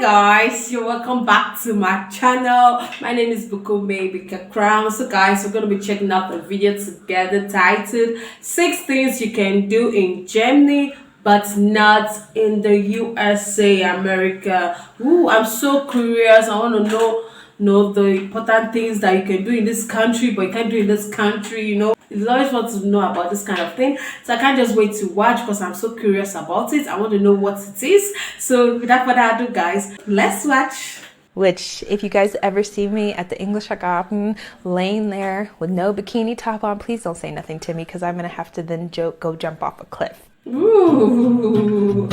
Guys, you're welcome back to my channel. My name is Bukume Bika Crown. So guys, we're going to be checking out the video together titled 6 things you can do in Germany but not in the USA, America. Ooh, I'm so curious. I want to know the important things that you can do in this country but you can't do in this country. You always want to know about this kind of thing, so I can't just wait to watch because I'm so curious about it. I want to know what it is. So without further ado, guys, let's watch. Which, if you guys ever see me at the Englischer Garten laying there with no bikini top on, please don't say nothing to me because I'm going to have to then go jump off a cliff. Ooh,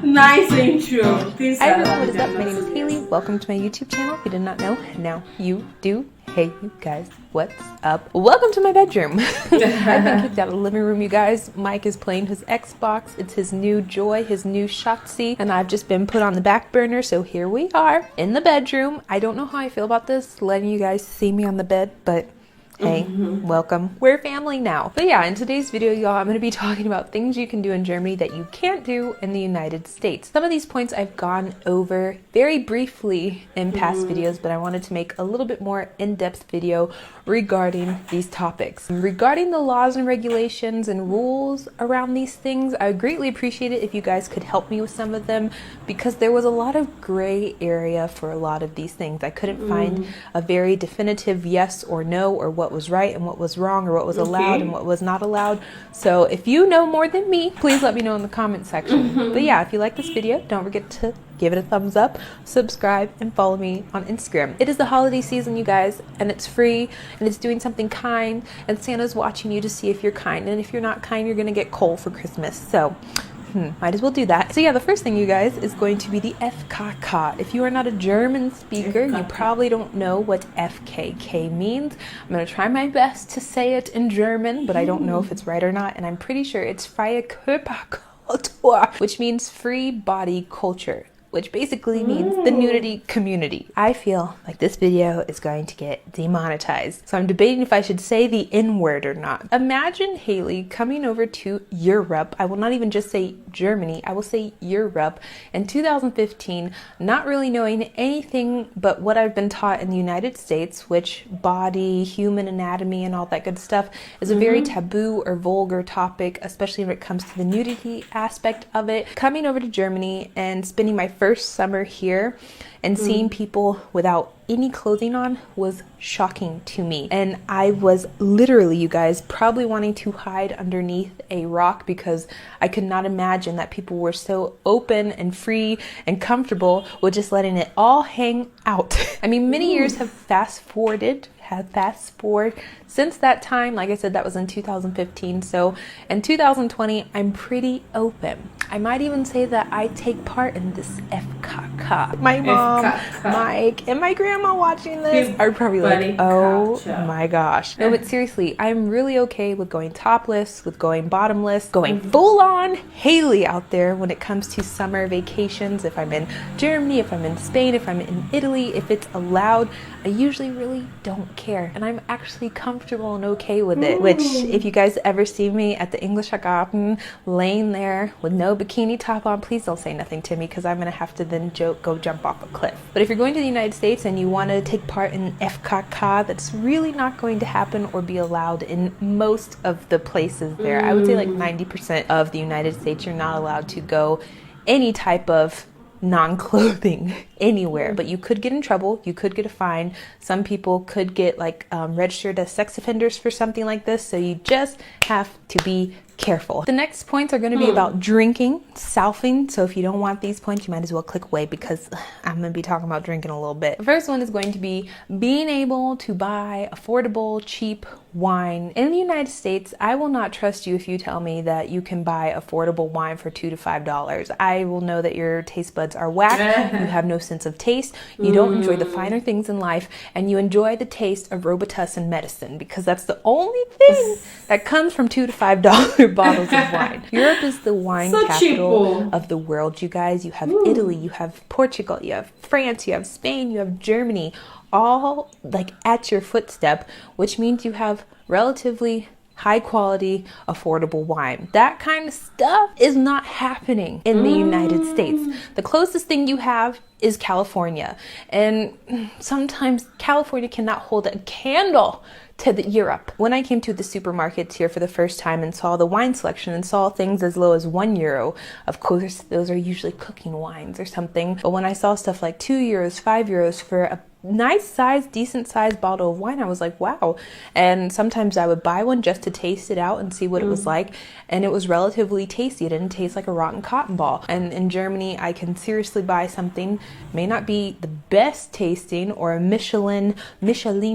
nice intro. Please. Hi everyone, what is up? My name is Haley. Welcome to my YouTube channel. If you did not know, now you do. Hey you guys, what's up? Welcome to my bedroom. I've been kicked out of the living room, you guys. Mike is playing his Xbox. It's his new joy, his new Shotzi, and I've just been put on the back burner, so here we are in the bedroom. I don't know how I feel about this, letting you guys see me on the bed, but hey, welcome. We're family now. But yeah, in today's video, y'all, I'm going to be talking about things you can do in Germany that you can't do in the United States. Some of these points I've gone over very briefly in past videos, but I wanted to make a little bit more in-depth video regarding these topics. Regarding the laws and regulations and rules around these things, I would greatly appreciate it if you guys could help me with some of them because there was a lot of gray area for a lot of these things. I couldn't find a very definitive yes or no, or what was right and what was wrong, or what was allowed and what was not allowed. So if you know more than me, please let me know in the comment section. But yeah, if you like this video, don't forget to give it a thumbs up, subscribe, and follow me on Instagram. It is the holiday season, you guys, and it's free, and it's doing something kind, and Santa's watching you to see if you're kind, and if you're not kind, you're gonna get coal for Christmas. So might as well do that. So yeah, the first thing, you guys, is going to be the FKK. If you are not a German speaker, you probably don't know what FKK means. I'm going to try my best to say it in German, but I don't know if it's right or not, and I'm pretty sure it's Freie Körperkultur, which means free body culture, which basically means the nudity community. I feel like this video is going to get demonetized, so I'm debating if I should say the N-word or not. Imagine Haley coming over to Europe. I will not even just say Germany, I will say Europe in 2015, not really knowing anything but what I've been taught in the United States, which body, human anatomy, and all that good stuff is a very taboo or vulgar topic, especially when it comes to the nudity aspect of it. Coming over to Germany and spending my first summer here and seeing people without any clothing on was shocking to me. And I was literally, you guys, probably wanting to hide underneath a rock because I could not imagine that people were so open and free and comfortable with just letting it all hang out. I mean, many years have fast forward since that time. Like I said, that was in 2015. So in 2020, I'm pretty open. I might even say that I take part in this FKK. My mom, Mike, and my grandma watching this are probably like, oh my gosh. No, but seriously, I'm really okay with going topless, with going bottomless, going full on Haley out there when it comes to summer vacations. If I'm in Germany, if I'm in Spain, if I'm in Italy, if it's allowed, I usually really don't care. And I'm actually comfortable and okay with it, which if you guys ever see me at the Englischer Garten laying there with no bikini top on, please don't say nothing to me because I'm going to have to then go jump off a cliff. But if you're going to the United States and you want to take part in FKK, that's really not going to happen or be allowed in most of the places there. I would say like 90% of the United States, you're not allowed to go any type of non-clothing anywhere, but you could get in trouble, you could get a fine. Some people could get like registered as sex offenders for something like this, so you just have to be careful. The next points are going to be about drinking, selfing. So if you don't want these points, you might as well click away because I'm going to be talking about drinking a little bit. The first one is going to be being able to buy affordable, cheap wine. In the United States, I will not trust you if you tell me that you can buy affordable wine for $2 to $5. I will know that your taste buds are whack, you have no sense of taste, you don't enjoy the finer things in life, and you enjoy the taste of Robitussin medicine because that's the only thing that comes from $2 to $5 bottles of wine. Europe is the wine capital of the world, you guys. You have Italy, you have Portugal, you have France, you have Spain, you have Germany, all like at your footstep, which means you have relatively high quality, affordable wine. That kind of stuff is not happening in the United States. The closest thing you have is California. And sometimes California cannot hold a candle to Europe. When I came to the supermarkets here for the first time and saw the wine selection and saw things as low as €1, of course, those are usually cooking wines or something. But when I saw stuff like €2, €5 for a nice size, decent size bottle of wine, I was like, wow. And sometimes I would buy one just to taste it out and see what it was like. And it was relatively tasty. It didn't taste like a rotten cotton ball. And in Germany, I can seriously buy something, may not be the best tasting or a Michelin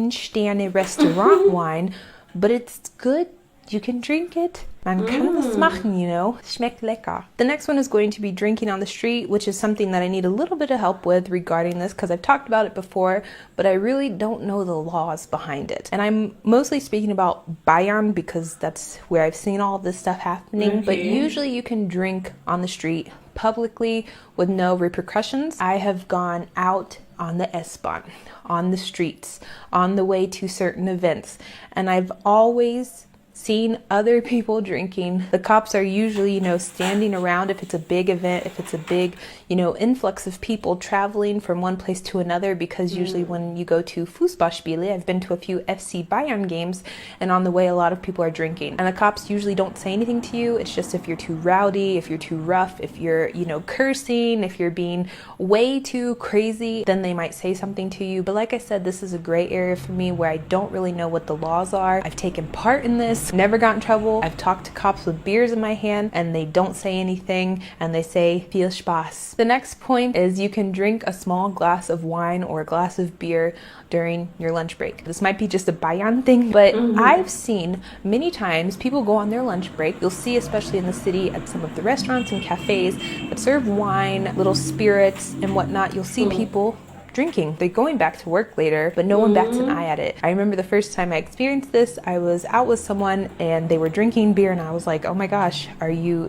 Sterne restaurant wine, but it's good. You can drink it. Man kann das machen, you know. Schmeckt lecker. The next one is going to be drinking on the street, which is something that I need a little bit of help with regarding this because I've talked about it before, but I really don't know the laws behind it. And I'm mostly speaking about Bayern because that's where I've seen all of this stuff happening. Okay. But usually you can drink on the street publicly with no repercussions. I have gone out on the S-Bahn, on the streets, on the way to certain events, and I've always seen other people drinking. The cops are usually, you know, standing around if it's a big event, if it's a big, you know, influx of people traveling from one place to another, because usually when you go to Fußballspiele, I've been to a few FC Bayern games, and on the way a lot of people are drinking. And the cops usually don't say anything to you. It's just if you're too rowdy, if you're too rough, if you're, you know, cursing, if you're being way too crazy, then they might say something to you. But like I said, this is a gray area for me where I don't really know what the laws are. I've taken part in this, never got in trouble. I've talked to cops with beers in my hand and they don't say anything, and they say viel Spaß. The next point is you can drink a small glass of wine or a glass of beer during your lunch break. This might be just a Bayern thing, but I've seen many times people go on their lunch break. You'll see, especially in the city, at some of the restaurants and cafes that serve wine, little spirits and whatnot, you'll see people drinking. They're going back to work later, but no one bats an eye at it. I remember the first time I experienced this, I was out with someone and they were drinking beer, and I was like, oh my gosh, are you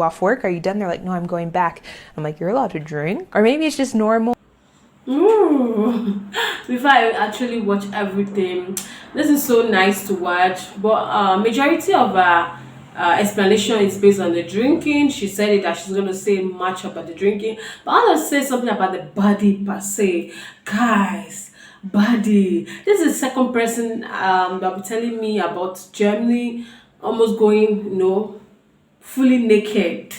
off work? Are you done? They're like, no, I'm going back. I'm like, you're allowed to drink? Or maybe it's just normal. Before I actually watch everything, this is so nice to watch, but majority of explanation is based on the drinking. She said it that she's going to say much about the drinking, but I want to say something about the body per se. Guys, body. This is the second person that be telling me about Germany almost going, you know, fully naked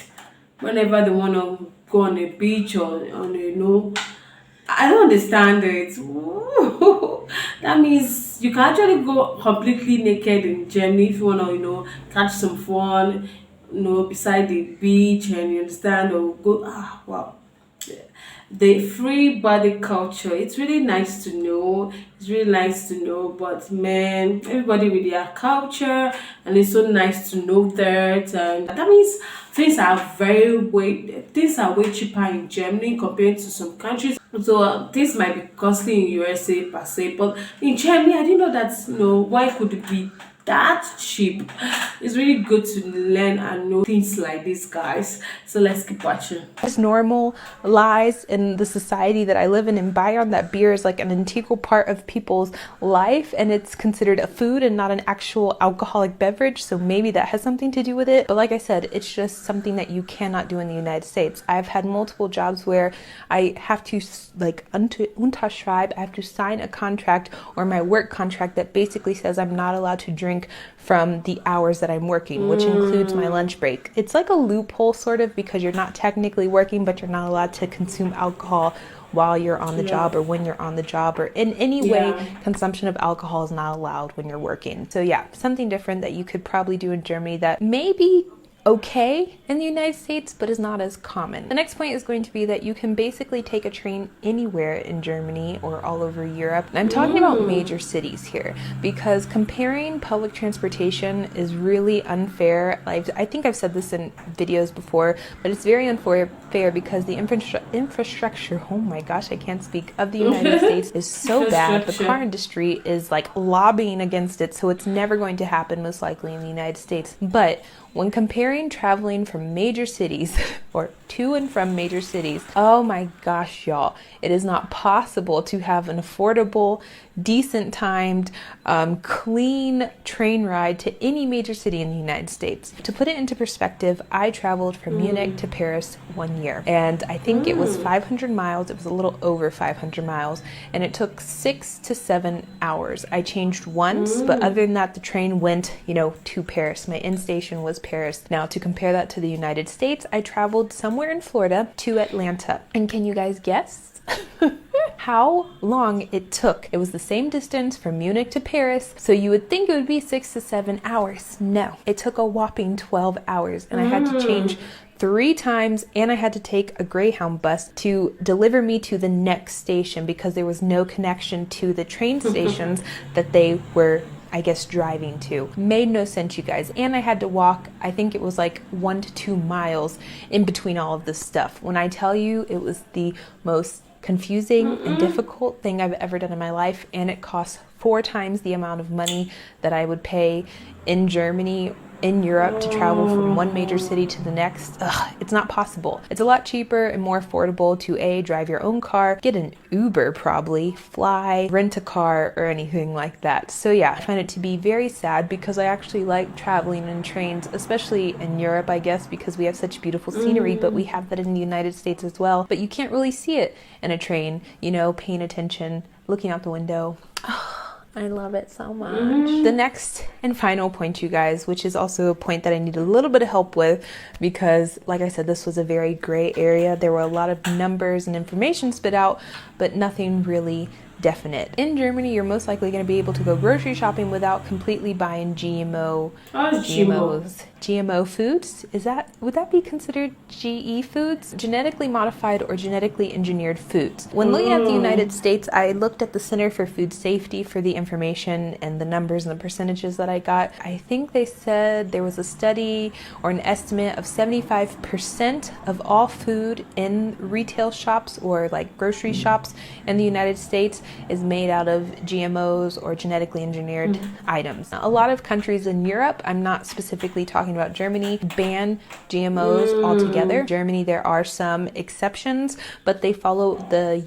whenever they want to go on a beach or on a, you know, I don't understand it. That means you can actually go completely naked in Germany if you want to, you know, catch some fun, you know, beside the beach, and you understand, or go, wow. The free body culture, it's really nice to know. It's really nice to know, but man, everybody with their culture, and it's so nice to know that. And that means things are way cheaper in Germany compared to some countries. So things might be costly in USA per se, but in Germany, I didn't know that, you know, why could it be that cheap. It's really good to learn and know things like this, guys. So let's keep watching. It's normal lies in the society that I live in Bayern, that beer is like an integral part of people's life, and it's considered a food and not an actual alcoholic beverage. So maybe that has something to do with it. But like I said, it's just something that you cannot do in the United States. I've had multiple jobs where I have to unterschreibe, I have to sign a contract or my work contract that basically says I'm not allowed to drink from the hours that I'm working, which includes my lunch break. It's like a loophole sort of, because you're not technically working, but you're not allowed to consume alcohol while you're on the job or when you're on the job, or in any way consumption of alcohol is not allowed when you're working. So yeah, something different that you could probably do in Germany that maybe okay in the United States, but is not as common. The next point is going to be that you can basically take a train anywhere in Germany or all over Europe. And I'm talking about major cities here, because comparing public transportation is really unfair. I think I've said this in videos before, but it's very unfair because the infrastructure, oh my gosh, I can't speak, of the United States is so bad. The car industry is like lobbying against it, so it's never going to happen most likely in the United States. But When comparing traveling from major cities or to and from major cities, oh my gosh, y'all, it is not possible to have an affordable, decent timed, clean train ride to any major city in the United States. To put it into perspective, I traveled from Munich to Paris 1 year, and I think it was 500 miles. It was a little over 500 miles, and it took 6 to 7 hours. I changed once, but other than that, the train went, to Paris. My end station was Paris. Now, to compare that to the United States, I traveled somewhere in Florida to Atlanta. And can you guys guess how long it took? It was the same distance from Munich to Paris, so you would think it would be 6 to 7 hours. No, it took a whopping 12 hours, and I had to change 3 times, and I had to take a Greyhound bus to deliver me to the next station because there was no connection to the train stations that they were, I guess, driving to. Made no sense, you guys. And I had to walk, I think it was like 1 to 2 miles in between all of this stuff. When I tell you, it was the most confusing and difficult thing I've ever done in my life, and it cost 4 times the amount of money that I would pay in Germany, in Europe, to travel from one major city to the next. It's not possible. It's a lot cheaper and more affordable to drive your own car, get an Uber probably, fly, rent a car, or anything like that. So yeah, I find it to be very sad because I actually like traveling in trains, especially in Europe, I guess, because we have such beautiful scenery, but we have that in the United States as well. But you can't really see it in a train, paying attention, looking out the window. I love it so much. The next and final point, you guys, which is also a point that I need a little bit of help with because, like I said, this was a very gray area. There were a lot of numbers and information spit out, but nothing really definite. In Germany, you're most likely going to be able to go grocery shopping without completely buying GMO foods. Would that be considered GE foods? Genetically modified or genetically engineered foods. When looking at the United States, I looked at the Center for Food Safety for the information and the numbers and the percentages that I got. I think they said there was a study or an estimate of 75% of all food in retail shops or like grocery shops in the United States is made out of GMOs or genetically engineered items. Now, a lot of countries in Europe, I'm not specifically talking about Germany, ban GMOs altogether. Germany, there are some exceptions, but they follow the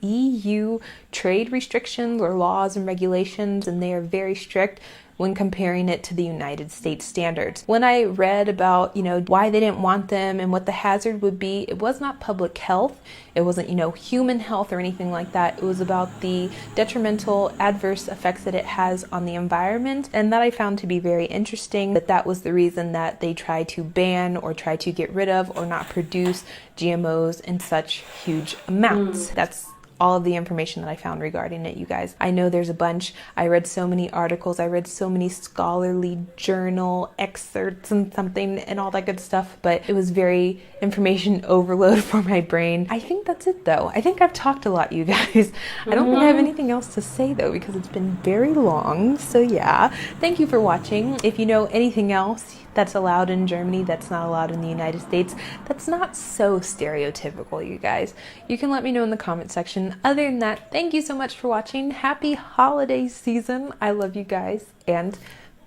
EU trade restrictions or laws and regulations, and they are very strict when comparing it to the United States standards. When I read about, why they didn't want them and what the hazard would be, it was not public health. It wasn't, human health or anything like that. It was about the detrimental adverse effects that it has on the environment. And that I found to be very interesting, that was the reason that they try to ban or try to get rid of or not produce GMOs in such huge amounts. That's all of the information that I found regarding it, you guys. I know there's a bunch. I read so many articles. I read so many scholarly journal excerpts and something and all that good stuff, but it was very information overload for my brain. I think that's it though. I think I've talked a lot, you guys. I don't think I have anything else to say though, because it's been very long. So yeah, thank you for watching. If you know anything else that's allowed in Germany, that's not allowed in the United States, that's not so stereotypical, you guys, you can let me know in the comment section. Other than that, thank you so much for watching. Happy holiday season. I love you guys, and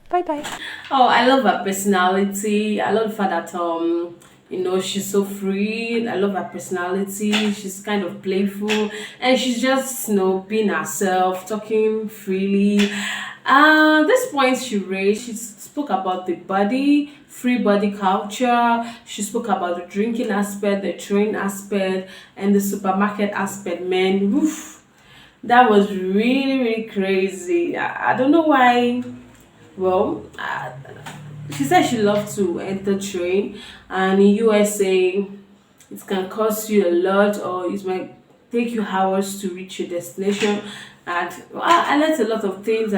bye-bye. Oh, I love her personality. I love the fact that she's so free. I love her personality. She's kind of playful, and she's just being herself, talking freely. This point she raised, she spoke about the free body culture. She spoke about the drinking aspect, the train aspect, and the supermarket aspect. Man, woof, that was really, really crazy. I don't know why. Well, she said she loved to enter train, and in USA, it can cost you a lot, or it might take you hours to reach your destination. And I learned a lot of things.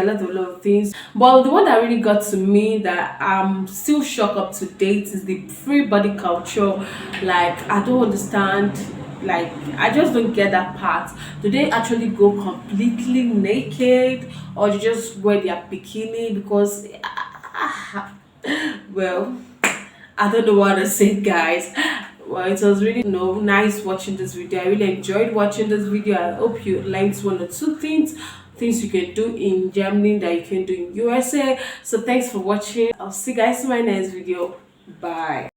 But the one that really got to me, that I'm still shocked up to date, is the free body culture. Like, I don't understand. Like, I just don't get that part. Do they actually go completely naked, or do you just wear their bikini? Because well, I don't know what to say, guys. Well, it was really nice watching this video. I really enjoyed watching this video. I hope you learned one or two things things you can do in Germany that you can do in USA. So thanks for watching. I'll see you guys in my next video. Bye.